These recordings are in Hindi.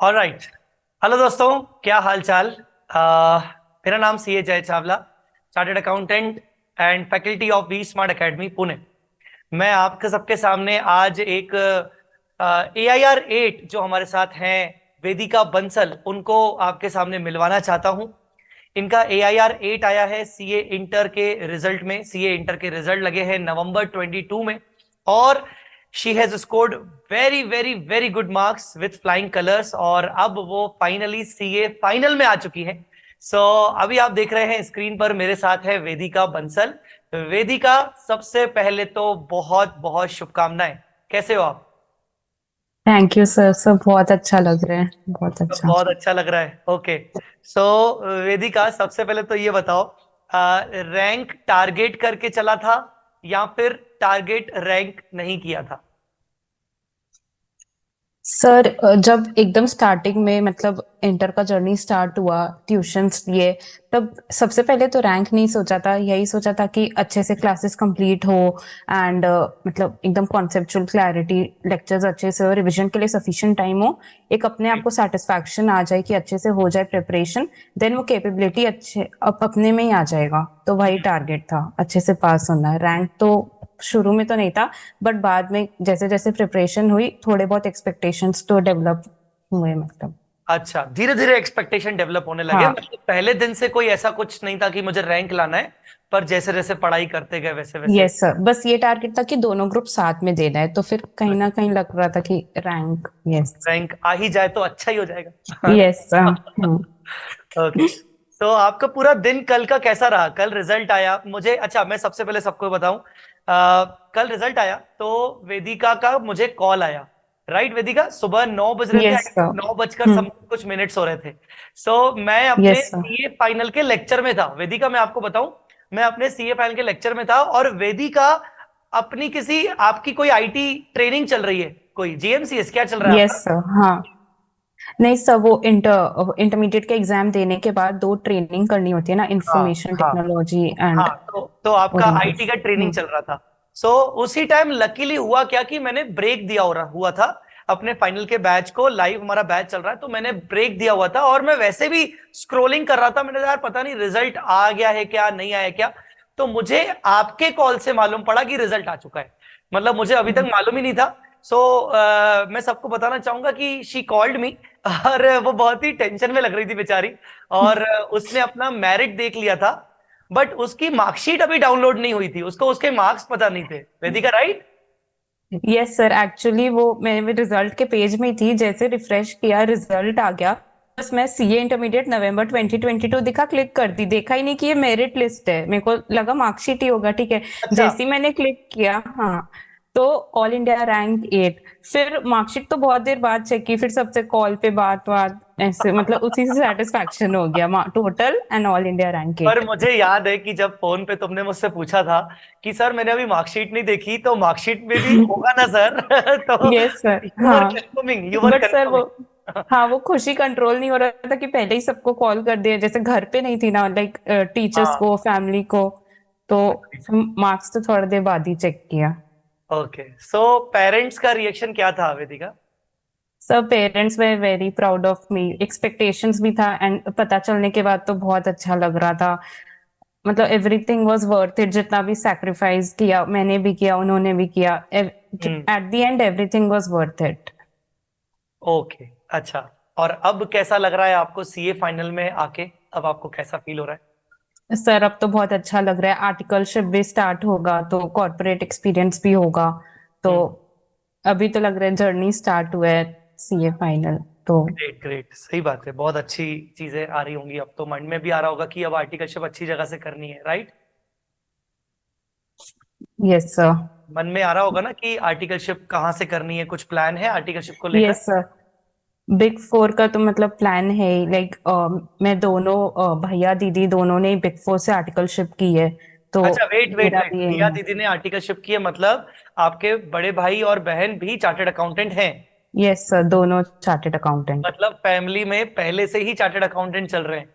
ऑलराइट। हेलो दोस्तों, क्या हाल चाल। मेरा नाम CA Jay Chawla, chartered accountant and faculty of B smart academy Pune. मैं आपके सबके सामने आज एक AIR 8 जो हमारे साथ हैं, वेदिका बंसल, उनको आपके सामने मिलवाना चाहता हूं। इनका AIR 8 आया है सीए इंटर के रिजल्ट में। सीए इंटर के रिजल्ट लगे हैं नवंबर 22 में, और she has scored very very very good marks with flying colours, और अब वो फाइनली सीए फाइनल में आ चुकी है। सो अभी आप देख रहे हैं स्क्रीन पर, मेरे साथ है वेदिका बंसल। वेदिका, सबसे पहले तो बहुत बहुत शुभकामनाएं। कैसे हो आप? Thank you sir. सब बहुत अच्छा लग रहा है, बहुत अच्छा। बहुत अच्छा लग रहा है। ओके। सो वेदिका, सबसे पहले तो ये बताओ, रैंक टारगेट करके चला था या फिर टारगेट रैंक नहीं किया था? सर जब एकदम स्टार्टिंग में मतलब इंटर का जर्नी स्टार्ट हुआ, ट्यूशंस लिए, तब सबसे पहले तो रैंक नहीं सोचा था। यही सोचा था कि अच्छे से क्लासेस कंप्लीट हो एंड मतलब एकदम कॉन्सेप्चुअल क्लैरिटी, लेक्चर्स अच्छे से हो, रिवीजन के लिए सफिशिएंट टाइम हो, एक अपने आप को सेटिस्फैक्शन आ जाए कि अच्छे से हो जाए प्रिपरेशन, देन वो कैपेबिलिटी अच्छे अपने में ही आ जाएगा। तो वही टारगेट था, अच्छे से पास होना है। रैंक तो शुरू में तो नहीं था, बट बाद में जैसे जैसे प्रिपरेशन हुई थोड़े बहुत एक्सपेक्टेशंस तो डेवलप हुए मतलब। अच्छा, धीरे धीरे एक्सपेक्टेशन डेवलप होने लगे, हाँ। मतलब पहले दिन से कोई ऐसा कुछ नहीं था कि मुझे रैंक लाना है, पर जैसे जैसे पढ़ाई करते गए वैसे वैसे। यस सर, बस ये टारगेट था कि दोनों ग्रुप साथ में देना है, तो फिर कहीं ना कहीं लग रहा था कि रैंक। यस। रैंक आ ही जाए तो अच्छा ही हो जाएगा। यस। ओके। तो आपका पूरा दिन कल का कैसा रहा? कल रिजल्ट आया मुझे, अच्छा मैं सबसे पहले सबको बताऊं, कल रिजल्ट आया तो वेदिका का मुझे कॉल आया। राइट वेदिका, सुबह 9 बज रहे थे, यस सर। 9 बजकर हम्म। सब कुछ मिनट्स हो रहे थे। सो मैं अपने यस सर। सीए फाइनल के लेक्चर में था। वेदिका, मैं आपको बताऊं, मैं अपने सीए फाइनल के लेक्चर में था, और वेदिका अपनी किसी, आपकी कोई आईटी ट्रेनिंग चल रही है, कोई जीएमसीएस क्या चल रहा है यस आपका? सर। हाँ। नहीं सर, वो इंटरमीडिएट के एग्जाम देने के बाद दो ट्रेनिंग करनी होती है ना, हाँ इंफॉर्मेशन हाँ टेक्नोलॉजी एंड हाँ, तो आपका आईटी का ट्रेनिंग ओरिएंटेड। चल रहा था। सो उसी टाइम लकीली हुआ क्या कि मैंने ब्रेक दिया हुआ था अपने फाइनल के बैच को। लाइव हमारा बैच चल रहा है, तो मैंने ब्रेक दिया हुआ था, और मैं वैसे भी स्क्रोलिंग कर रहा था। मैंने कहा, यार पता नहीं रिजल्ट आ गया है क्या, नहीं आया क्या। तो मुझे आपके कॉल से मालूम पड़ा कि रिजल्ट आ चुका है, मतलब मुझे अभी तक मालूम ही नहीं था। सो मैं सबको बताना चाहूंगा कि शी कॉल्ड मी, और वो बहुत ही टेंशन में लग रही थी बेचारी, और उसने अपना मेरिट देख लिया था, बट उसकी मार्कशीट अभी डाउनलोड नहीं हुई थी, उसको उसके मार्क्स पता नहीं थे। वेदिका, राइट? यस सर, एक्चुअली वो मैं रिजल्ट के पेज में थी, जैसे रिफ्रेश किया रिजल्ट आ गया। बस मैं सीए इंटरमीडिएट नवंबर 2022 दिखा, क्लिक कर दी, देखा ही नहीं कि ये मेरिट लिस्ट है, मेरे को लगा मार्कशीट ही होगा, ठीक है। अच्छा। जैसे ही मैंने क्लिक किया, हाँ, तो ऑल इंडिया रैंक 8। फिर मार्कशीट तो बहुत देर बाद चेक की, फिर सबसे कॉल पे बात बात ऐसे, मतलब उसी से सेटिस्फैक्शन हो गया, total and all India rank पर 8। मुझे याद है कि जब फोन पे तुमने मुझसे पूछा था कि सर मैंने अभी मार्कशीट नहीं देखी, तो मार्कशीट में भी होगा ना सर? तो यस सर। यू वर हाँ। Confirming, you were but sir वो, कंफर्मिंग। हाँ, वो खुशी कंट्रोल नहीं हो रहा था कि पहले ही सबको कॉल कर दिया, जैसे घर पे नहीं थी ना, लाइक टीचर्स हाँ। को, फैमिली को। तो मार्क्स तो थोड़ी देर बाद ही चेक किया। ओके, सो पेरेंट्स का रिएक्शन क्या था वेदिका? सब parents way very proud of me, expectations भी था, एंड पता चलने के बाद तो बहुत अच्छा लग रहा था। मतलब एवरीथिंग वाज वर्थ इट, जितना भी सैक्रिफाइस किया मैंने भी किया, उन्होंने भी किया, hmm. At the end everything was worth it. Okay. अच्छा, और अब कैसा लग रहा है आपको सीए फाइनल में आके? अब आपको कैसा फील हो रहा है? सर अब तो बहुत अच्छा लग रहा है, आर्टिकलशिप भी स्टार्ट होगा तो कॉर्पोरेट एक्सपीरियंस भी होगा। तो हम्म। अभी तो लग रहा है जर्नी स्टार्ट हुआ है, सीए फाइनल तो। ग्रेट ग्रेट, सही बात है, बहुत अच्छी चीजें आ रही होंगी। अब तो मन में भी आ रहा होगा कि अब आर्टिकलशिप अच्छी जगह से करनी है, राइट? Yes sir. मन में आ रहा होगा ना कि आर्टिकलशिप कहाँ से करनी है, कुछ प्लान है आर्टिकलशिप को लेकर? यस सर, बिग फोर का तो मतलब प्लान है ही, लाइक मैं दोनों भैया दीदी दोनों ने बिग फोर से आर्टिकलशिप की है, तो अच्छा, वेट वेट मेरा वेट, भी भैया एम है। दीदी ने आर्टिकलशिप की है, मतलब आपके बड़े भाई और बहन भी चार्टर्ड अकाउंटेंट हैं? यस सर, दोनों चार्टेड अकाउंटेंट। मतलब फैमिली में पहले से ही चार्टर्ड अकाउंटेंट चल रहे हैं।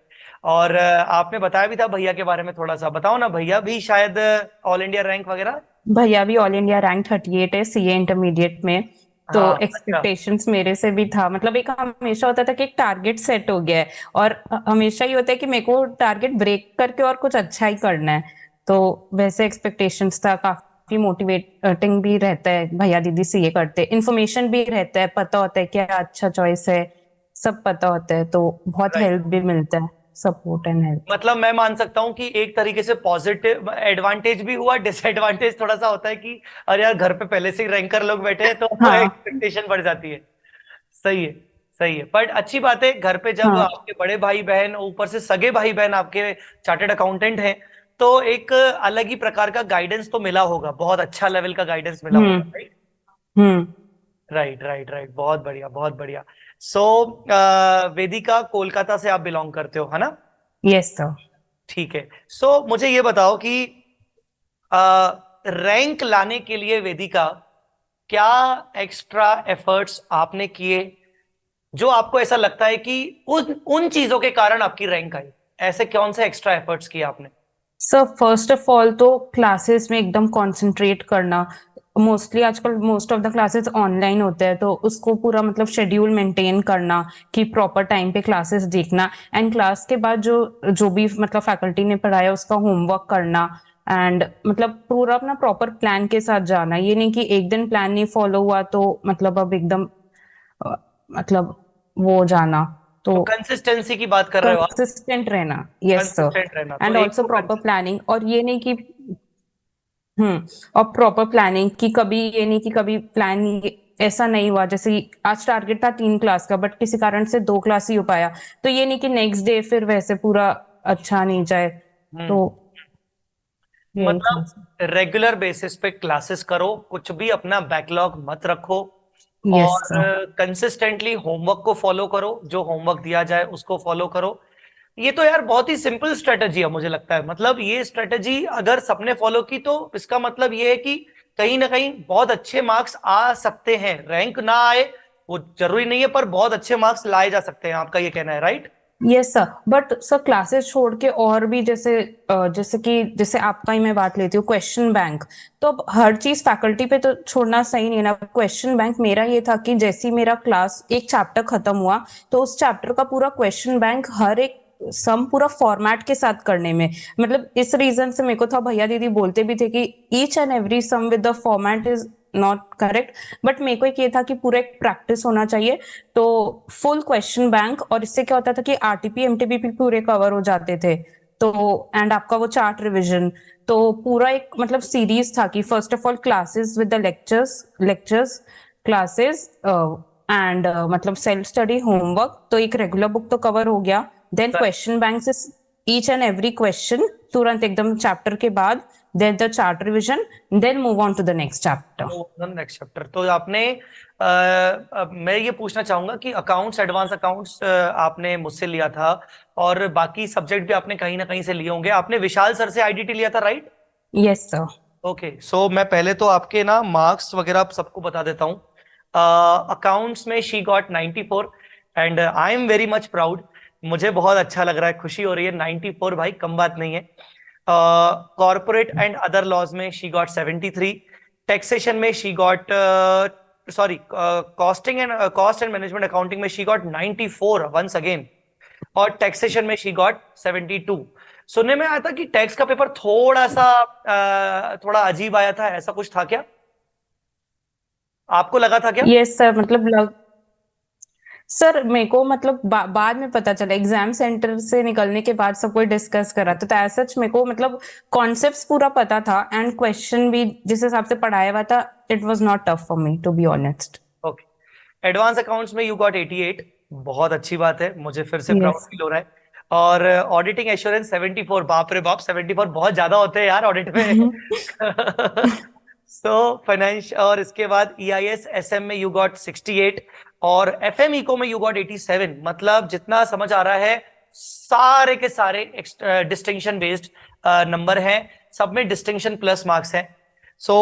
और आपने बताया भी था भैया के बारे में, थोड़ा सा बताओ ना, भैया भी शायद ऑल इंडिया रैंक वगैरह? भैया भी ऑल इंडिया रैंक 38 है सीए इंटरमीडिएट में। तो हाँ अच्छा। एक्सपेक्टेशंस मेरे से भी था, मतलब एक हमेशा होता था कि एक टारगेट सेट हो गया है, और हमेशा ही होता है कि मेरे को टारगेट ब्रेक करके और कुछ अच्छा ही करना है। तो वैसे एक्सपेक्टेशंस था, काफी मोटिवेटिंग भी रहता है, भैया दीदी सीए करते, इन्फॉर्मेशन भी रहता है, पता होता है क्या अच्छा चॉइस है, सब पता होता है, तो बहुत राइट। हेल्प भी मिलता है, सपोर्ट एंड हेल्प। मतलब मैं मान सकता हूँ कि एक तरीके से पॉजिटिव एडवांटेज भी हुआ, डिसएडवांटेज थोड़ा सा होता है कि अरे यार घर पे पहले से ही रैंकर लोग बैठे हैं तो हाँ एक्सपेक्टेशन बढ़ जाती है। सही है। सही है, बट अच्छी बात है घर पे जब हाँ। आपके बड़े भाई बहन, ऊपर से सगे भाई बहन आपके चार्टर्ड अकाउंटेंट हैं, तो एक अलग ही प्रकार का गाइडेंस तो मिला होगा, बहुत अच्छा लेवल का गाइडेंस मिला हम्म। होगा, राइट। हम्म। राइट राइट राइट, बहुत बढ़िया बहुत बढ़िया। सो वेदिका, कोलकाता से आप बिलोंग करते हो, है ना? Yes sir. ठीक है। सो मुझे ये बताओ कि रैंक लाने के लिए वेदिका क्या एक्स्ट्रा एफर्ट्स आपने किए, जो आपको ऐसा लगता है कि उन उन चीजों के कारण आपकी रैंक आई? ऐसे कौन से एक्स्ट्रा एफर्ट्स किए आपने? सर फर्स्ट ऑफ ऑल तो क्लासेस में एकदम कंसंट्रेट करना। मोस्टली आजकल most of the classes online होते हैं, तो उसको पूरा मतलब शेड्यूल मेंटेन करना कि प्रॉपर टाइम पे क्लासेस देखना, एंड क्लास के बाद जो जो भी मतलब फैकल्टी ने पढ़ाया उसका होमवर्क करना, एंड मतलब पूरा अपना प्रॉपर प्लान के साथ जाना। ये नहीं कि एक दिन प्लान नहीं फॉलो हुआ तो मतलब अब एकदम अ, मतलब वो जाना। तो तो कंसिस्टेंसी की बात कर रहे हो आप? कंसिस्टेंट रहना, यस सर। कंसिस्टेंट रहना, तो एंड एक ऑल्सो तो प्रॉपर प्लानिंग, और ये नहीं कि और प्रॉपर प्लानिंग कि कभी ये नहीं कि कभी प्लान ऐसा नहीं हुआ, जैसे कि आज टारगेट था 3 क्लास का बट किसी कारण से 2 क्लास ही हो पाया, तो ये नहीं कि नेक्स्ट डे फिर वैसे पूरा अच्छा नहीं जाए। तो हम्म। यही था। मतलब रेगुलर बेसिस पे क्लासेस करो, कुछ भी अपना बैकलॉग मत रखो, यस और सर। कंसिस्टेंटली होमवर्क को फॉलो करो, जो होमवर्क दिया जाए उसको फॉलो करो। ये तो यार बहुत ही सिंपल स्ट्रेटजी है मुझे लगता है। मतलब ये स्ट्रेटजी अगर सबने फॉलो की तो इसका मतलब ये है कि कहीं ना कहीं बहुत अच्छे मार्क्स आ सकते हैं। रैंक ना आए वो जरूरी नहीं है, पर बहुत अच्छे मार्क्स लाए जा सकते हैं, आपका ये कहना है, right? Yes sir, but sir classes छोड़ के और भी जैसे जैसे कि जैसे आपका ही मैं बात लेती हूँ, क्वेश्चन बैंक। तो अब हर चीज फैकल्टी पे तो छोड़ना सही नहीं है ना। क्वेश्चन बैंक मेरा ये था कि जैसे ही मेरा क्लास एक चैप्टर खत्म हुआ, तो उस चैप्टर का पूरा क्वेश्चन बैंक हर एक सम पूरा फॉर्मेट के साथ करने में, मतलब इस रीजन से मेरे को था, भैया दीदी बोलते भी थे कि each and every sum with the format is not correct, but मेरे को एक ये था कि पूरा एक प्रैक्टिस होना चाहिए। तो फुल क्वेश्चन बैंक, और इससे क्या होता था कि आरटीपी एमटीपी भी पूरे कवर हो जाते थे। तो एंड आपका वो चार्ट रिवीजन, तो पूरा एक मतलब सीरीज था कि first of all classes with the lectures classes and मतलब सेल्फ स्टडी होमवर्क, तो एक रेगुलर बुक तो कवर हो गया। देन क्वेश्चन बैंक से ईच एंड एवरी क्वेश्चन तुरंत एकदम चैप्टर के बाद, then the chart revision, then move on to the next chapter. Next chapter. तो आपने मैं ये पूछना चाहूंगा कि अकाउंट्स, एडवांस अकाउंट्स आपने मुझसे लिया था, और बाकी सब्जेक्ट भी आपने कहीं ना कहीं से लिए होंगे। आपने विशाल सर से आईडीटी लिया था, राइट? Yes sir. ओके, सो मैं पहले तो आपके ना मार्क्स वगैरह आप सबको बता देता हूँ। अकाउंट्स में she got 94, and I am very much proud. मुझे बहुत अच्छा लग रहा है, खुशी हो रही है। 94 भाई कम बात नहीं है। कॉर्पोरेट एंड अदर लॉज में शी गॉट 73। टैक्सेशन में she got, sorry, cost and management accounting में शी गॉट 94 वंस अगेन। और टैक्सेशन में शी गॉट 72। सुनने में आया था कि टैक्स का पेपर थोड़ा सा थोड़ा अजीब आया था, ऐसा कुछ था क्या? आपको लगा था क्या? यस सर, मतलब सर मेरे को मतलब बाद में पता चला, एग्जाम सेंटर से निकलने के बाद सब कोई डिस्कस करा, तो एज सच मेरे को मतलब कॉन्सेप्ट्स पूरा पता था, एंड क्वेश्चन भी जिस हिसाब से पढ़ाया हुआ था, it was not tough for me to be honest. Okay. Advance accounts में यू गॉट 88, बहुत अच्छी बात है, मुझे फिर से प्राउड यस। फील हो रहा है। और ऑडिटिंग एश्योरेंस 74, बाप रे बाप, 74 बहुत ज्यादा होते हैं यार ऑडिट में। सो फाइनेंस, और इसके बाद ईआईएस एसएम में यू गॉट 68, और एफएम इको में यू गॉट 87। मतलब जितना समझ आ रहा है सारे के सारे डिस्टिंक्शन बेस्ड नंबर हैं, सब में डिस्टिंक्शन प्लस मार्क्स हैं। सो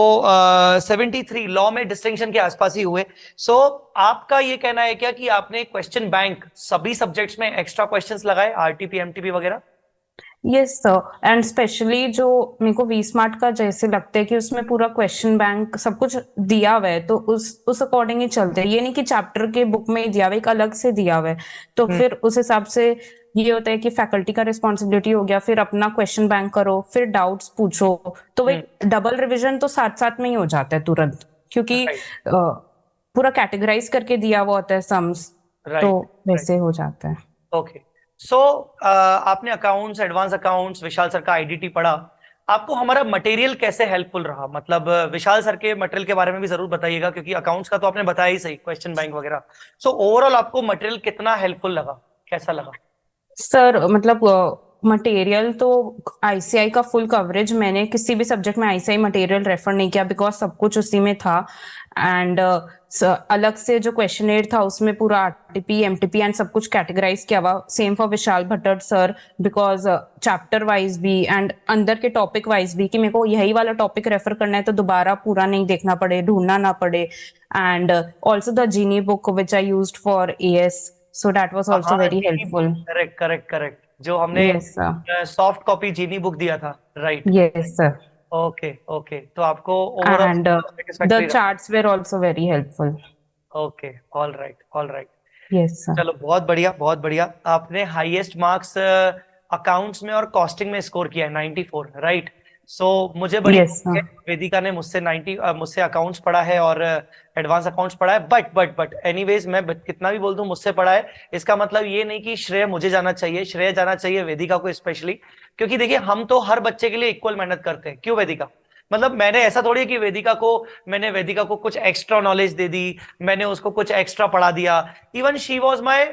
73 लॉ में डिस्टिंक्शन के आसपास ही हुए। सो आपका ये कहना है क्या कि आपने क्वेश्चन बैंक सभी सब्जेक्ट्स में एक्स्ट्रा क्वेश्चंस लगाए, आरटीपी एमटीपी वगैरह? यस सर, एंड स्पेशली जो मेरे को वी स्मार्ट का जैसे लगता है कि उसमें पूरा क्वेश्चन बैंक सब कुछ दिया हुआ है, तो उस अकॉर्डिंग ही चलते हैं। ये नहीं कि चैप्टर के बुक में ही दिया हुआ है, एक अलग से दिया हुआ है, तो हम्म। फिर उस हिसाब से ये होता है कि फैकल्टी का रिस्पॉन्सिबिलिटी हो गया, फिर अपना क्वेश्चन बैंक करो, फिर डाउट्स पूछो, तो वो हम्म। एक डबल रिविजन तो साथ साथ में ही हो जाता है तुरंत, क्योंकि राइट। पूरा कैटेगराइज करके दिया हुआ होता है सम्स, तो राइट। राइट। वैसे हो जाता है। ओके। सो आपने अकाउंट्स, एडवांस अकाउंट्स, विशाल सर का आईडीटी पढ़ा। आपको हमारा मटेरियल कैसे हेल्पफुल रहा? मतलब विशाल सर के मटेरियल के बारे में भी जरूर बताइएगा, क्योंकि अकाउंट्स का तो आपने बताया ही सही, क्वेश्चन बैंक वगैरह। सो ओवरऑल आपको मटेरियल कितना हेल्पफुल लगा, कैसा लगा? सर मतलब मटेरियल तो आईसीआई का फुल कवरेज, मैंने किसी भी सब्जेक्ट में आईसीआई मटेरियल रेफर नहीं किया, बिकॉज सब कुछ उसी में था। एंड अलग से जो क्वेश्चनेयर था उसमें पूरा आरटीपी एमटीपी एंड सब कुछ कैटेगराइज किया हुआ, same for Vishal Bhattar sir, because chapter wise भी एंड अंदर के टॉपिक वाइज भी, कि मेरे को यही वाला टॉपिक रेफर करना है तो दोबारा पूरा नहीं देखना पड़े, ढूंढना ना पड़े। And also the Genie book which I used for AS, so that was also हाँ, very जीनी बुक, helpफul. करेक्ट करेक्ट करेक्ट, जो हमने Yes, sir. Soft copy Genie book दिया था, right? Yes, sir. Okay okay, तो आपको ओवरऑल And the सेटिस्फैक्टरी रहा? charts were also very helpफुल. Okay, all right all right. Yes, sir. चलो बहुत बढ़िया बहुत बढ़िया। आपने हाईएस्ट मार्क्स अकाउंट्स में और कॉस्टिंग में स्कोर किया है, 94, राइट? सो मुझे बड़ी Yes, खुशी sir. है, वेदिका ने मुझसे 90 मुझसे अकाउंट्स पढ़ा है और एडवांस अकाउंट्स पढ़ा है, बट एनीवेज मैं कितना भी बोल दूं मुझसे पढ़ा है, इसका मतलब ये नहीं कि श्रेय मुझे जाना चाहिए, श्रेय जाना चाहिए वेदिका को स्पेशली। क्योंकि देखिए, हम तो हर बच्चे के लिए इक्वल मेहनत करते हैं, क्यों वेदिका? मतलब मैंने ऐसा थोड़ी है कि मैंने वेदिका को कुछ एक्स्ट्रा नॉलेज दे दी, मैंने उसको कुछ एक्स्ट्रा पढ़ा दिया। Even she was my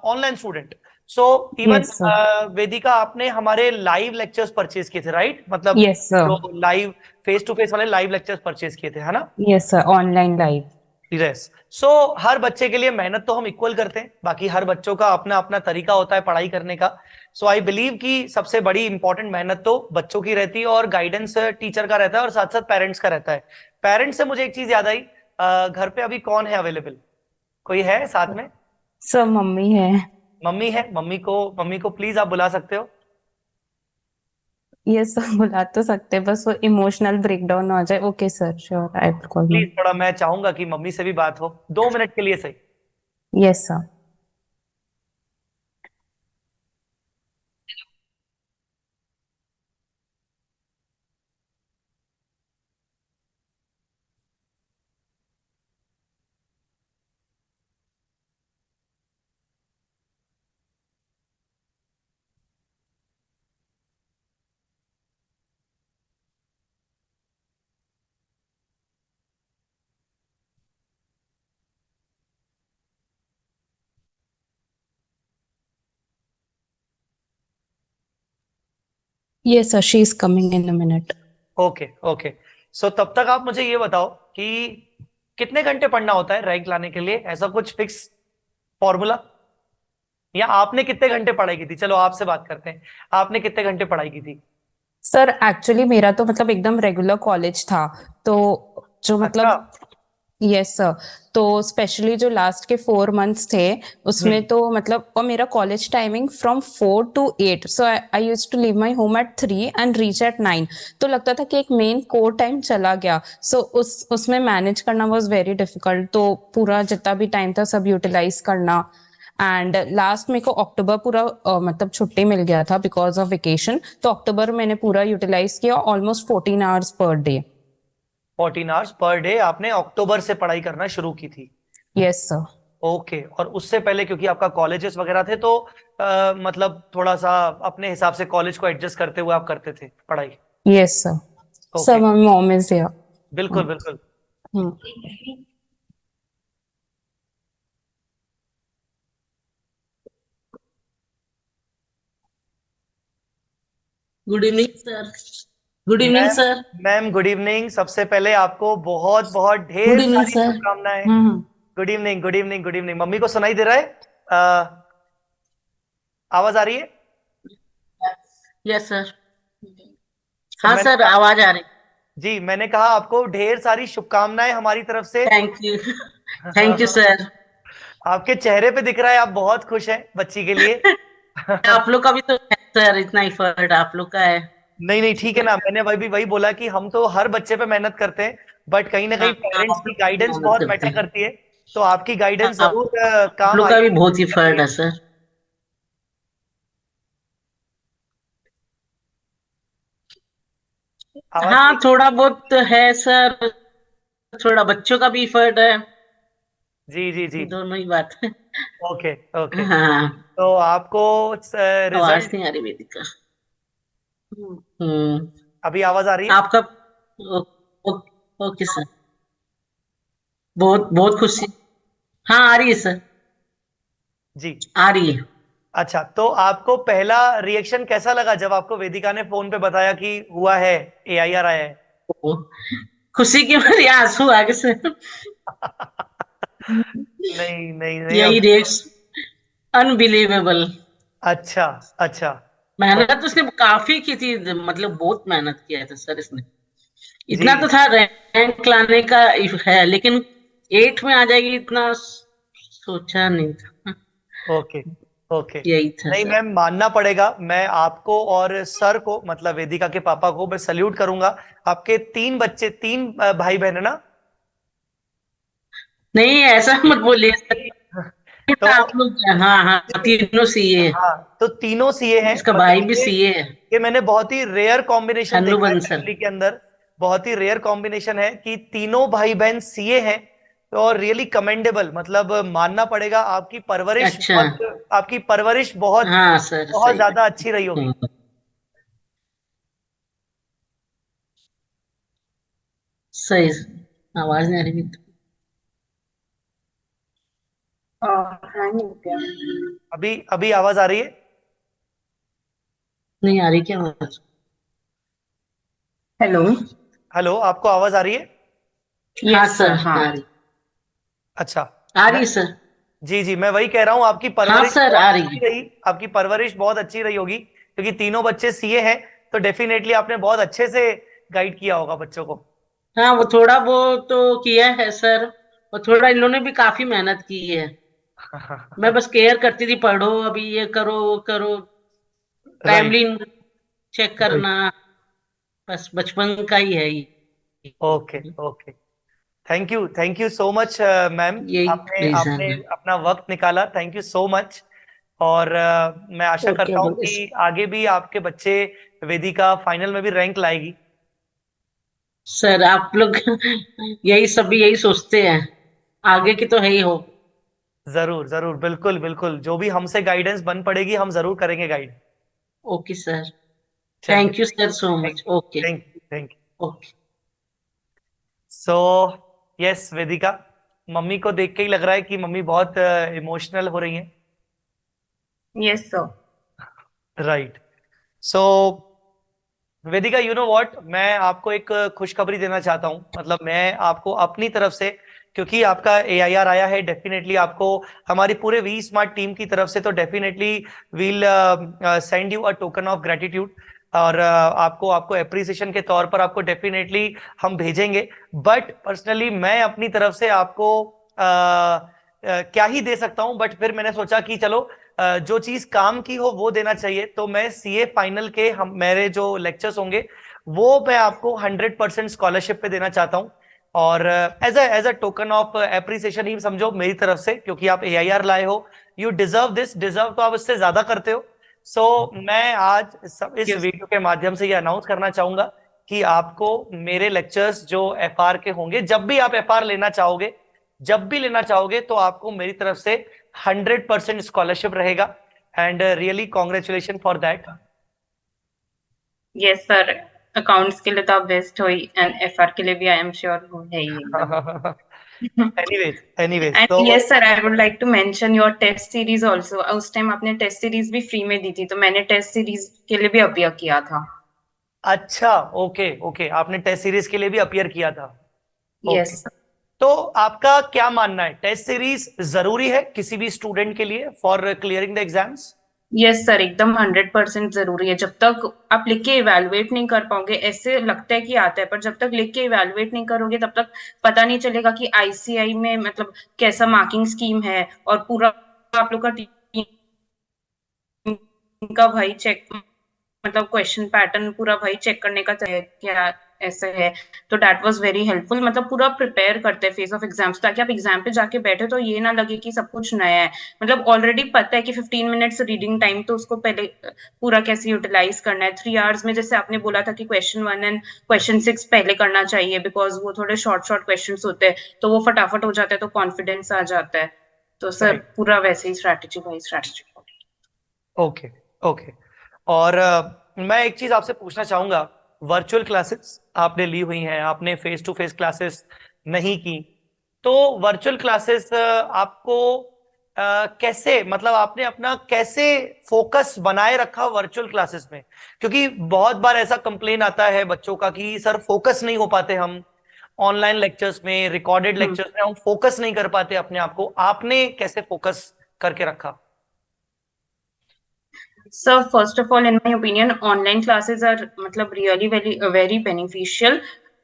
online student. So even Yes, sir. वेदिका, आपने हमारे लाइव लेक्चर्स परचेज किए थे, राइट? मतलब Yes, sir. जो लाइव फेस टू फेस वाले लाइव लेक्चर्स परचेज किए थे, है ना? Yes, sir. Online live. Yes. So हर बच्चे के लिए मेहनत तो हम इक्वल करते हैं, बाकी हर बच्चों का अपना अपना तरीका होता है पढ़ाई करने का। सो आई बिलीव कि सबसे बड़ी इंपॉर्टेंट मेहनत तो बच्चों की रहती है, और गाइडेंस टीचर का रहता है, और साथ साथ पेरेंट्स का रहता है। पेरेंट्स से मुझे एक चीज याद आई, घर पे अभी कौन है अवेलेबल? कोई है साथ में? सर मम्मी है। मम्मी है? मम्मी को प्लीज आप बुला सकते हो? यस सर, बुला तो सकते हैं, बस वो इमोशनल ब्रेकडाउन ना हो जाए। Okay sir, sure, I will call मम। प्लीज, थोड़ा मैं चाहूंगा कि मम्मी से भी बात हो, 2 मिनट के लिए सही। Yes sir. Yes sir, she is coming in a minute. Okay okay. So तब तक आप मुझे ये बताओ कि कितने घंटे पढ़ना होता है रैंक लाने के लिए? ऐसा कुछ फिक्स फॉर्मूला? या आपने कितने घंटे पढ़ाई की थी? चलो आपसे बात करते हैं, आपने कितने घंटे पढ़ाई की थी? सर एक्चुअली मेरा तो मतलब एकदम रेगुलर कॉलेज था, तो जो अच्छा। मतलब यस सर, तो स्पेशली जो लास्ट के 4 मंथ्स थे उसमें हम्म। तो मतलब, और मेरा college timing from 4 to 8, so I use to leave my home at 3 and reach at 9, तो लगता था कि एक मेन कोर टाइम चला गया। सो उसमें मैनेज करना वॉज वेरी डिफिकल्ट, तो पूरा जितना भी टाइम था सब यूटिलाइज करना। एंड लास्ट मेरे को अक्टूबर पूरा मतलब छुट्टी मिल गया था बिकॉज ऑफ वेकेशन, तो अक्टूबर मैंने पूरा यूटिलाइज किया, almost 14 hours per day. 14 hours per day आपने अक्टूबर से पढ़ाई करना शुरू की थी? Yes sir. ओके। और उससे पहले क्योंकि आपका कॉलेजेस वगैरह थे, तो मतलब थोड़ा सा अपने हिसाब से कॉलेज को एडजस्ट करते हुए आप करते थे पढ़ाई? Yes sir. Sir okay. My mom is here. बिल्कुल बिल्कुल। Good evening sir. Good evening ma'am, sir. Ma'am good evening. सबसे पहले आपको बहुत बहुत गुड ढेर इवनिंग सारी सर। शुभकामनाएं। Hmm. Good evening good evening good evening. Mummy को सुनाई दे रहा है? आवाज आ रही है? Yes sir. तो हाँ मैंने सर, कहा, आवाज आ रही। जी मैंने कहा आपको ढेर सारी शुभकामनाएं हमारी तरफ से। Thank you. Thank you sir. आपके चेहरे पे दिख रहा है आप बहुत खुश हैं बच्ची के लिए। आप लोग का भी तो है सर, इतना एफर्ट आप लोग का है। नहीं नहीं ठीक है ना, मैंने वही बोला कि हम तो हर बच्चे पे मेहनत करते हैं, बट कहीं ना कहीं हाँ, पेरेंट्स आप की लोग भी गाइडेंस मेहनत बहुत करते मैटर हैं। करती है। तो आपकी गाइडेंस आप जरूर आप काम लोग का भी आएगी। बहुत एफर्ट है सर। आवाज हाँ, नहीं। थोड़ा बहुत है सर, थोड़ा बच्चों का भी एफर्ट है, जी जी जी। दोनों ही बात है। Okay okay. हाँ, तो आपको आवाज रिजल्ट नहीं आ रही वेदिका। हम्म। अभी आवाज आ रही है? आपका ओ, ओ, ओके सर, बहुत बहुत खुशी। हाँ, आ रही है सर, जी। आ रही है। अच्छा, तो आपको पहला रिएक्शन कैसा लगा जब आपको वेदिका ने फोन पे बताया कि हुआ है, AIR आया है? ओ, खुशी की मारे आंसू आ गए सर। नहीं नहीं नहीं यही अब। Rates unbelievable. अच्छा अच्छा। ओ, मेहनत उसने काफी की थी, मतलब बहुत मेहनत किया था सर इसने। जी। इतना तो था रैंक लाने का है, लेकिन 8 में आ जाएगी इतना सोचा नहीं था। Okay okay. यही था नहीं सर। मैम, मानना पड़ेगा, मैं आपको और सर को, मतलब वेदिका के पापा को मैं सल्यूट करूंगा। आपके 3 बच्चे, 3 भाई बहन है ना? नहीं, ऐसा मत बोलिए सर, तो आप लोग। हाँ हाँ, तीनों सीए। हाँ, तो तीनों सीए हैं, इसका भाई मतलब भी सीए है, ये मैंने बहुत ही रेयर कॉम्बिनेशन हन्नू देखा है बंसल। फैमिली के अंदर। बहुत ही रेयर कॉम्बिनेशन है कि तीनों भाई बहन सीए हैं। तो और रियली कमेंडेबल, मतलब मानना पड़ेगा, अच्छा। आपकी परवरिश बहुत हाँ सर, बहुत सही। ज्यादा अच्छी रही होगी। हम्म, सही। आवाज नहीं आ रही। हाँ नहीं क्या। अभी अभी आवाज आ रही है? नहीं आ रही क्या आवाज? हेलो। हेलो, आपको आवाज आ रही है? हाँ यस सर, सर हाँ। आ रही। अच्छा। आ मैं रही सर। जी जी, मैं वही कह रहा हूँ, आपकी हाँ परवरिश सर, बहुत आ अच्छी रही। रही। आपकी परवरिश बहुत अच्छी रही होगी, क्योंकि तीनों बच्चे सीए हैं। तो डेफिनेटली आपने बहुत अच्छे से गाइड किया होगा बच्चों को। हाँ, वो थोड़ा बहुत तो किया है सर, और थोड़ा इन्होंने भी काफी मेहनत की है। मैं बस केयर करती थी, पढ़ो अभी, ये करो वो करो, राइट टाइमली चेक राइट। करना, बस बचपन का ही है ये। Okay okay. Thank you so much ma'am. यही आपने रीजन आपने है। अपना वक्त निकाला, थैंक यू सो मच। और मैं आशा और क्या करता हूँ बोले कि आगे भी आपके बच्चे वेदिका फाइनल में भी रैंक लाएगी। सर, आप लोग यही सभी यही सोचते हैं, आगे की तो है ही हो। जरूर जरूर, बिल्कुल बिल्कुल, जो भी हमसे गाइडेंस बन पड़ेगी हम जरूर करेंगे गाइड। ओके सर, चलिए। Thank you sir so thank much. Okay. Thank thank you. Okay. So yes Vedika, mummy को देख के ही लग रहा है कि मम्मी बहुत इमोशनल हो रही हैं। Yes sir. Right. So Vedika, you know what, मैं आपको एक खुशखबरी देना चाहता हूँ, मतलब मैं आपको अपनी तरफ से, क्योंकि आपका AIR आया है, डेफिनेटली आपको हमारी पूरे वी स्मार्ट टीम की तरफ से तो definitely will send you a token of gratitude. और आपको आपको अप्रिसिएशन के तौर पर आपको डेफिनेटली हम भेजेंगे। बट पर्सनली मैं अपनी तरफ से आपको क्या ही दे सकता हूं, बट फिर मैंने सोचा कि चलो जो चीज काम की हो वो देना चाहिए। तो मैं CA फाइनल के हम मेरे जो लेक्चर्स होंगे वो मैं आपको 100% स्कॉलरशिप पे देना चाहता हूँ। और as a token of appreciation ही समझो मेरी तरफ से, क्योंकि आप AIR लाए हो। यू डिजर्व दिस, डिजर्व तो आप इससे ज्यादा करते हो। सो मैं आज इस यस। वीडियो के माध्यम से ये अनाउंस करना चाहूंगा कि आपको मेरे लेक्चर्स जो FR के होंगे, जब भी आप FR लेना चाहोगे, जब भी लेना चाहोगे, तो आपको मेरी तरफ से 100% स्कॉलरशिप रहेगा। And really congratulation for that. Yes sir, accounts के लिए तो आप बेस्ट हो ही, एंड एफआर के लिए भी आई एम श्योर हो है ही एकदम। एनीवेज एनीवेज एंड तो yes sir, I would like to mention your test series also. उस टाइम आपने टेस्ट सीरीज भी फ्री में दी थी, तो मैंने टेस्ट सीरीज के लिए भी अपीयर किया था। अच्छा, ओके ओके, आपने टेस्ट सीरीज के लिए भी अपीयर किया था। ओके। यस। तो आपका क्या मानना है, टेस्ट सीरीज जरूरी है किसी भी स्टूडेंट के लिए for clearing the exams? Yes sir, एकदम 100% जरूरी है। जब तक आप लिख के इवेलुएट नहीं कर पाओगे, ऐसे लगता है कि आता है, पर जब तक लिख के इवेलुएट नहीं करोगे तब तक पता नहीं चलेगा कि आईसीआई में मतलब कैसा मार्किंग स्कीम है, और पूरा आप लोग का टीम का भाई चेक मतलब क्वेश्चन पैटर्न पूरा वही चेक करने का चाहिए क्या ऐसे है। तो दैट वाज वेरी हेल्पफुल, मतलब पूरा प्रिपेयर करते हैं फेस ऑफ एग्जाम्स, ताकि आप एग्जाम पे जाके बैठे तो ये ना लगे कि सब कुछ नया है। मतलब ऑलरेडी पता है कि 15 मिनट्स रीडिंग टाइम, तो उसको पहले पूरा कैसे यूटिलाइज करना है। 3 आवर्स में जैसे आपने बोला था कि क्वेश्चन 1 एंड क्वेश्चन 6 पहले करना चाहिए, बिकॉज वो थोड़े शॉर्ट शॉर्ट क्वेश्चन होते हैं, तो वो फटाफट हो जाता है, तो कॉन्फिडेंस आ जाता है। तो सर राइट। पूरा वैसे ही strategy wise strategy. Okay. Okay. और मैं एक चीज आपसे पूछना चाहूंगा, वर्चुअल क्लासेस आपने ली हुई हैं, आपने फेस टू फेस क्लासेस नहीं की, तो वर्चुअल क्लासेस आपको कैसे, मतलब आपने अपना कैसे फोकस बनाए रखा वर्चुअल क्लासेस में? क्योंकि बहुत बार ऐसा कंप्लेन आता है बच्चों का कि सर फोकस नहीं हो पाते हम ऑनलाइन लेक्चर्स में, रिकॉर्डेड लेक्चर्स में हम फोकस नहीं कर पाते अपने आप को। आपने कैसे फोकस करके रखा? So first of all, in my opinion, online classes are मतलब really very beneficial,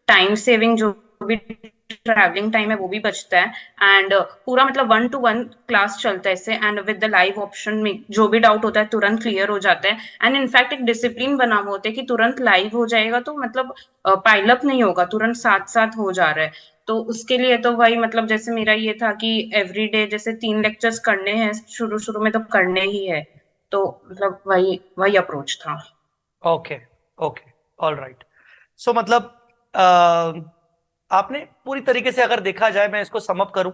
time saving, जो भी ट्रैवलिंग टाइम है वो भी बचता है, एंड पूरा मतलब 1-to-1 क्लास चलता है इससे, and with the live option में जो भी डाउट होता है तुरंत क्लियर हो जाता है। एंड इनफैक्ट एक डिसिप्लिन बना हुआ होता है कि तुरंत लाइव हो जाएगा, तो मतलब पाइलअप नहीं होगा, तुरंत साथ साथ हो जा रहा है। तो उसके लिए तो वही मतलब जैसे मेरा ये था कि एवरीडे जैसे 3 लेक्चर्स करने हैं, शुरू शुरू में तो करने ही है, तो मतलब वही वही अप्रोच था। Okay. Okay. All right. So मतलब आपने पूरी तरीके से, अगर देखा जाए, मैं इसको समअप करूं,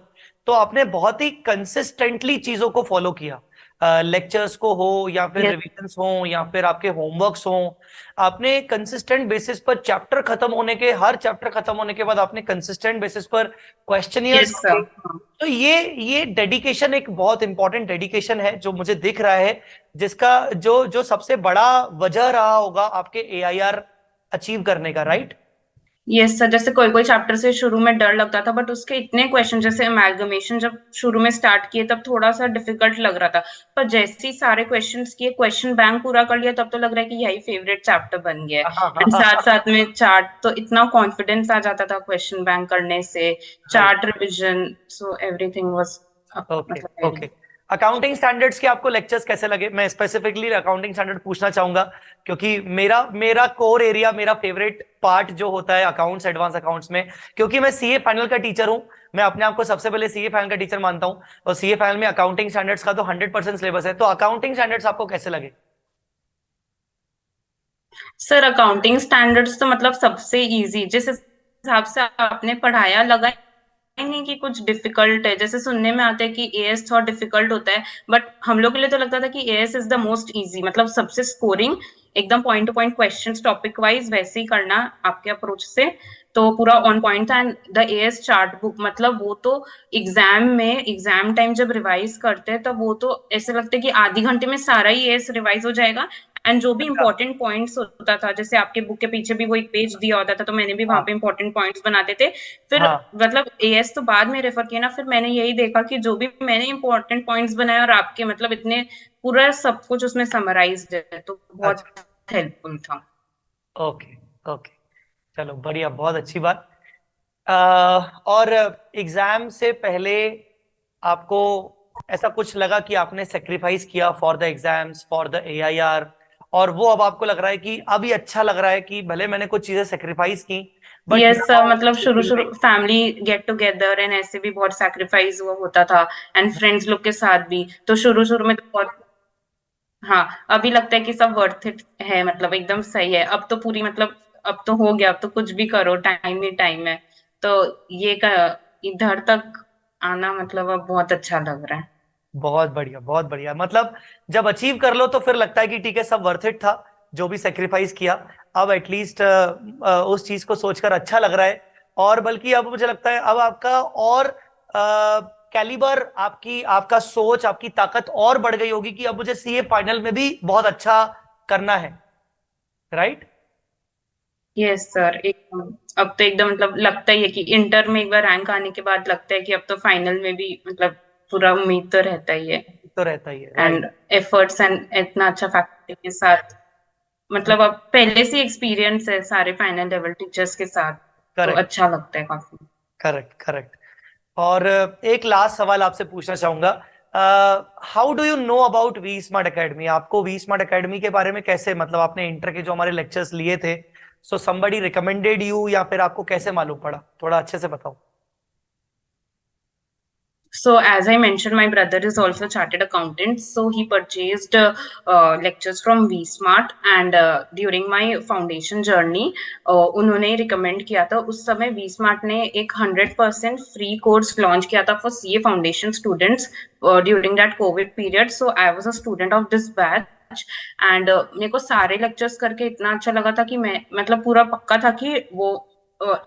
तो आपने बहुत ही कंसिस्टेंटली चीजों को फॉलो किया, लेक्चर्स को हो या फिर यस रिविजन्स हो या फिर आपके होमवर्क्स हो। आपने कंसिस्टेंट बेसिस पर चैप्टर खत्म होने के, हर चैप्टर खत्म होने के बाद आपने कंसिस्टेंट बेसिस पर क्वेश्चनियर्स यस किए। सर। तो ये डेडिकेशन एक बहुत इंपॉर्टेंट डेडिकेशन है जो मुझे दिख रहा है, जिसका जो जो सबसे बड़ा वजह रहा होगा आपके एआईआर अचीव करने का, राइट? यस सर, जैसे कोई कोई चैप्टर से शुरू में डर लगता था, बट उसके इतने क्वेश्चन, जैसे अमेलगमेशन जब शुरू में स्टार्ट किए तब थोड़ा सा डिफिकल्ट लग रहा था, पर जैसे ही सारे क्वेश्चंस किए, क्वेश्चन बैंक पूरा कर लिया, तब तो लग रहा है कि यही फेवरेट चैप्टर बन गया है। एंड साथ साथ में चार्ट, तो इतना कॉन्फिडेंस आ जाता था क्वेश्चन बैंक करने से, right. Chart revision, so everything was okay. मतलब very- ओके। अकाउंटिंग स्टैंडर्ड्स के आपको लेक्चर्स कैसे लगे? मैं स्पेसिफिकली अकाउंटिंग स्टैंडर्ड पूछना चाहूंगा, क्योंकि मेरा मेरा कोर एरिया, मेरा फेवरेट पार्ट जो होता है अकाउंट्स, एडवांस अकाउंट्स में, क्योंकि मैं सीए फाइनल का टीचर हूं। मैं अपने आप को सबसे पहले सीए फाइनल का टीचर मानता हूं, और सीए फाइनल में अकाउंटिंग स्टैंडर्ड्स का तो 100% सिलेबस है। तो अकाउंटिंग स्टैंडर्ड्स आपको कैसे लगे? सर अकाउंटिंग स्टैंडर्ड्स तो मतलब सबसे इजी, जिस हिसाब से आपने पढ़ाया, लगा ही नहीं कि कुछ डिफिकल्ट है। जैसे सुनने में आता है कि एएस थोड़ा डिफिकल्ट होता है, बट हम लोग के लिए तो लगता था कि as is the most easy, मतलब सबसे स्कोरिंग एकदम point two point questions topic wise वैसे ही करना आपके अप्रोच से, तो पूरा ऑन पॉइंट था। And the as chart book, मतलब वो तो एग्जाम में, एग्जाम टाइम जब रिवाइज करते हैं तब वो तो ऐसे लगता है कि आधी घंटे में सारा ही एएस रिवाइज हो जाएगा। एंड जो भी अच्छा। इंपॉर्टेंट पॉइंट्स होता था, जैसे आपके बुक के पीछे भी वो एक पेज दिया होता था, तो मैंने भी वहां हाँ। पे इंपॉर्टेंट पॉइंट्स बनाते थे। फिर हाँ। मतलब एएस तो बाद में रेफर किया ना, फिर मैंने यही देखा कि जो भी मैंने इंपॉर्टेंट पॉइंट्स बनाए और आपके मतलब इतने पूरा सब कुछ उसमें समराइज है, तो बहुत अच्छा। हेल्पफुल था। ओके। ओके। चलो बढ़िया, बहुत अच्छी बात। और एग्जाम से पहले आपको ऐसा कुछ लगा कि आपने सेक्रीफाइस किया for the exams, for the AIR, और वो अब आपको लग रहा है कि अभी अच्छा लग रहा है कि भले मैंने कुछ चीजें सेक्रीफाइस की, बट यस सर, नाउ मतलब शुरू शुरू फैमिली गेट टुगेदर एंड ऐसे भी बहुत सैक्रिफाइस हुआ होता था, एंड फ्रेंड्स लोग के साथ भी, तो शुरू शुरू में तो बहुत, हाँ अभी लगता है कि सब वर्थ इट है, मतलब एकदम सही है। अब तो पूरी मतलब अब तो हो गया, अब तो कुछ भी करो टाइम ही टाइम है। तो ये का इधर तक आना मतलब अब बहुत अच्छा लग रहा है। बहुत बढ़िया, बहुत बढ़िया। मतलब जब अचीव कर लो तो फिर लगता है कि ठीक है, सब वर्थ इट था जो भी सेक्रीफाइस किया। अब एटलीस्ट उस चीज को सोचकर अच्छा लग रहा है। और बल्कि अब मुझे लगता है अब आपका और कैलिबर, आपकी आपका सोच, आपकी ताकत और बढ़ गई होगी कि अब मुझे सीए फाइनल में भी बहुत अच्छा करना है, राइट? यस सर एकदम। अब तो एकदम मतलब लगता ही है कि इंटर में एक बार रैंक आने के बाद लगता है कि अब तो फाइनल में भी मतलब पूरा उम्मीद तो रहता ही है। तो रहता ही है, राइट। एंड एफर्ट्स एंड इतना अच्छा फैकल्टी के साथ, मतलब अब पहले से एक्सपीरियंस है सारे फाइनल लेवल टीचर्स के साथ, तो करेक्ट। अच्छा लगता है काफी। करेक्ट। करेक्ट। और एक लास्ट सवाल आपसे पूछना चाहूंगा। How do you know about V smart academy? आपको वी स्मार्ट अकेडमी के बारे में कैसे, मतलब आपने इंटर के जो हमारे लेक्चर्स लिए थे, सो समबडी रिकमेंडेड यू या फिर आपको कैसे मालूम पड़ा? थोड़ा अच्छे से बताओ। So, as I mentioned, my brother is also a chartered accountant. So he purchased lectures from VSmart, and during my foundation journey, उन्होंने recommend किया था. उस समय VSmart ने एक 100% free course launch किया था for CA foundation students during that COVID period. So I was a student of this batch. And मेरे को सारे लेक्चर्स करके इतना अच्छा लगा था कि मैं मतलब पूरा पक्का था कि वो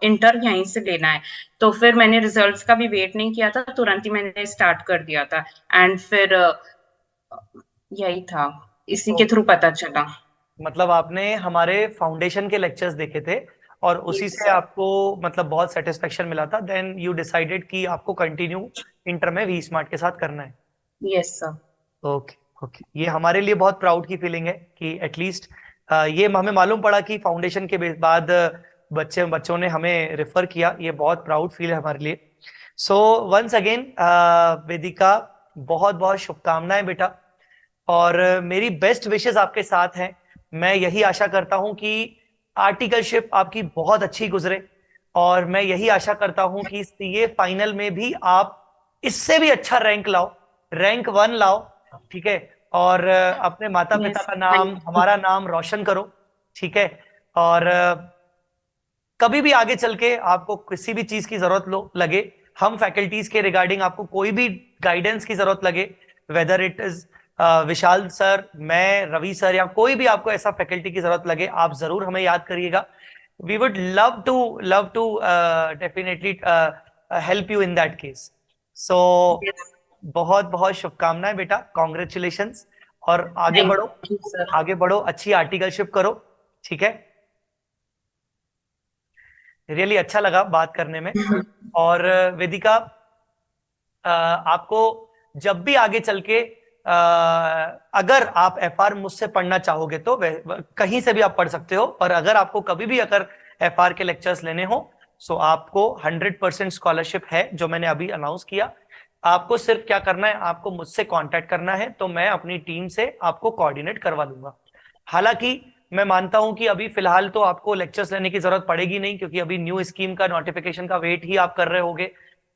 इंटर यहीं से लेना है. तो फिर मैंने रिजल्ट्स का भी वेट नहीं किया था, तुरंत ही मैंने स्टार्ट कर दिया था. एंड फिर यही था, इसी के तो थ्रू पता चला. मतलब आपने हमारे फाउंडेशन के लेक्चर्स देखे थे और उसी यस से आपको मतलब बहुत सेटिस्फेक्शन मिला था, देन यू डिसाइडेड कि आपको कंटिन्यू इंटर में वी स्मार्ट के साथ करना है। Yes sir. ओके ओके, ये हमारे लिए बहुत प्राउड की फीलिंग है कि एटलीस्ट ये हमें मालूम पड़ा कि फाउंडेशन के बाद बच्चों ने हमें रेफर किया, ये बहुत प्राउड फील है हमारे लिए। सो वंस अगेन वेदिका, बहुत बहुत शुभकामनाएं बेटा, और मेरी बेस्ट विशेस आपके साथ हैं। मैं यही आशा करता हूं कि आर्टिकलशिप आपकी बहुत अच्छी गुजरे, और मैं यही आशा करता हूं कि सीए फाइनल में भी आप इससे भी अच्छा रैंक लाओ, रैंक 1 लाओ, ठीक है, और अपने माता पिता यस, का नाम, हमारा नाम रोशन करो, ठीक है। और कभी भी आगे चल के आपको किसी भी चीज की जरूरत लगे, हम फैकल्टीज के रिगार्डिंग आपको कोई भी गाइडेंस की जरूरत लगे, whether it is Vishal sir, मैं, रवि सर, या कोई भी आपको ऐसा फैकल्टी की जरूरत लगे, आप जरूर हमें याद करिएगा। We would love to definitely help you in that case. So बहुत बहुत शुभकामनाएं बेटा, कॉन्ग्रेचुलेशंस, और आगे बढ़ो, थैंक यू सर. आगे बढ़ो, अच्छी आर्टिकलशिप करो, ठीक है। रियली अच्छा लगा बात करने में। और वेदिका, आपको जब भी आगे चल के अगर आप एफआर मुझसे पढ़ना चाहोगे तो कहीं से भी आप पढ़ सकते हो, और अगर आपको कभी भी अगर एफआर के लेक्चर्स लेने हो, सो आपको 100% स्कॉलरशिप है, जो मैंने अभी अनाउंस किया। आपको सिर्फ क्या करना है, आपको मुझसे कांटेक्ट करना है, तो मैं अपनी टीम से आपको कोऑर्डिनेट करवा दूंगा। हालांकि मैं मानता हूं कि अभी फिलहाल तो आपको लेक्चर्स लेने की जरूरत पड़ेगी नहीं, क्योंकि अभी न्यू स्कीम का नोटिफिकेशन का वेट ही आप कर रहे होगे,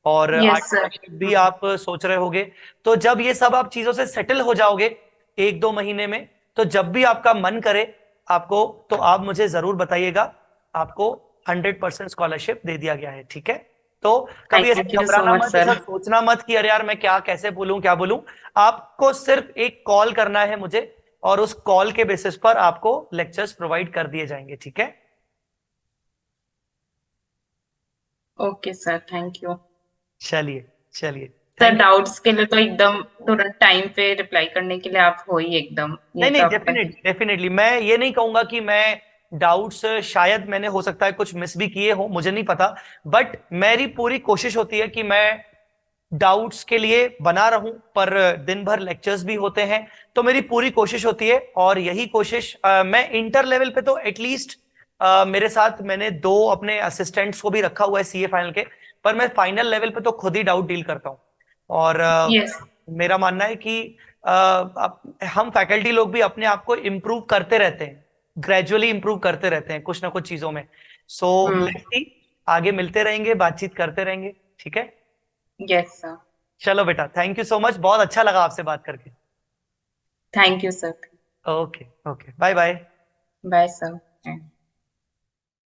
और यस सर. आर्टिकलशिप भी आप सोच रहे होगे। तो जब ये सब आप चीजों से सेटल हो जाओगे 1-2 महीने में, तो जब भी आपका मन करे आपको, तो आप मुझे जरूर बताइएगा, आपको 100% स्कॉलरशिप दे दिया गया है, ठीक है। तो कभी ऐसे थैंक यू सो घबराना मच मत, सर. ऐसा सोचना मत कि अरे यार मैं क्या, कैसे बोलूं, क्या बोलूं। आपको सिर्फ एक कॉल करना है मुझे, और उस कॉल के बेसिस पर आपको लेक्चर्स प्रोवाइड कर दिए जाएंगे, ठीक है। ओके सर, थैंक यू चलिए चलिए, सर. Thank you. डाउट्स के लिए तो एकदम तुरंत टाइम पे रिप्लाई करने के लिए आप हो ही एकदम, ये नहीं तो नहीं, आपका. डेफिनेटली मैं ये नहीं कहूंगा कि मैं डाउट्स, शायद मैंने हो सकता है कुछ मिस भी किए हो, मुझे नहीं पता, बट मेरी पूरी कोशिश होती है कि मैं डाउट्स के लिए बना रहूं, पर दिन भर लेक्चर्स भी होते हैं, तो मेरी पूरी कोशिश होती है, और यही कोशिश मैं इंटर लेवल पे तो एटलीस्ट मेरे साथ मैंने 2 अपने असिस्टेंट्स को भी रखा हुआ है सीए फाइनल के, पर मैं फाइनल लेवल पे तो खुद ही डाउट डील करता हूं। और यस. मेरा मानना है कि हम फैकल्टी लोग भी अपने आप को इम्प्रूव करते रहते हैं, ग्रेजुअली इम्प्रूव करते रहते हैं कुछ ना कुछ चीजों में। सो लेट्स सी, आगे मिलते रहेंगे, बातचीत करते रहेंगे, ठीक है। Yes sir. चलो बेटा, थैंक यू सो मच, बहुत अच्छा लगा आपसे बात करके। Thank you sir. Okay okay, bye bye. Bye sir.